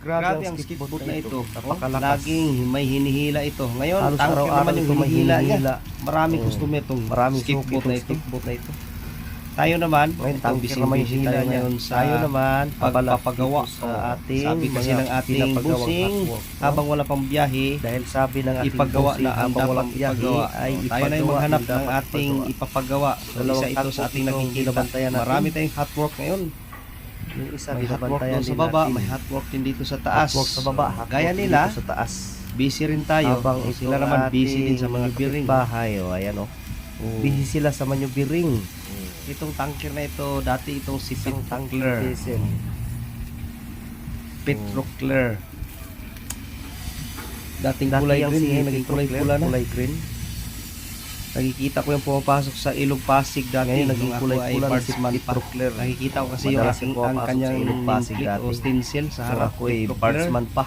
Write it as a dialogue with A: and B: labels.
A: Grabe ang skitboat na ito.
B: Napakalakas.
A: Laging may hinihila ito. Ngayon,
B: Halos
A: tanker
B: araw-araw
A: naman yung
B: ito may
A: hinihila niya.
B: hinihila.
A: Maraming
B: Oo.
A: customer itong
B: Maraming
A: skitboat na ito.
B: skitboat na ito.
A: Tayo naman,
B: Ngayon,
A: itong
B: tanker naman yung
A: busy
B: hila
A: tayo
B: niya.
A: ngayon sa
B: Tayo naman,
A: pagpapagawa
B: sa ating
A: sabi kasi
B: mga
A: ng ating
B: pinapagawang
A: busing,
B: hotwork, no?
A: habang wala pang biyahe,
B: Dahil sabi ng ating
A: ipagawa
B: bossing,
A: na ang
B: habang walang
A: dapat
B: biyahe
A: ipagawa.
B: ay
A: Tayo na
B: ipagawa
A: yung maghanap
B: yung
A: ng
B: dapat
A: ating
B: ipagawa.
A: ipapagawa.
B: Dalawang
A: Isa ito
B: hotwork
A: sa ating
B: itong
A: nakikita.
B: binabantayan natin.
A: Marami tayong hotwork ngayon.
B: Yung isa
A: May hotwork
B: binabantayan
A: doon sa
B: din
A: baba,
B: natin.
A: may hotwork din dito sa taas.
B: Hotwork sa baba, hotwork
A: Gaya
B: dito
A: nila,
B: sa taas.
A: busy rin tayo.
B: Habang
A: Sila naman busy din sa mga bearing.
B: bahay, ayan o. Busy sila sa manubiring.
A: Itong tanker na ito, dati itong si
B: Isang
A: Petrocler.
B: diesel.
A: Petrocler. Dating
B: Dati
A: kulay
B: yung
A: green,
B: si
A: ngayon naging kulay pula na.
B: kulay green.
A: Nakikita ko yung pumapasok sa Ilog Pasig dati.
B: Ngayon naging
A: nung ako
B: kulay
A: ay
B: pula na si
A: partsman pa.
B: Petrocler.
A: Nakikita ko kasi
B: Madalas
A: yung
B: yung pumapasok
A: kanyang
B: sa Ilog Pasig
A: nameplate
B: dati.
A: o stencil sa
B: So
A: harap.
B: ako ay
A: Petrocler.
B: partsman pa.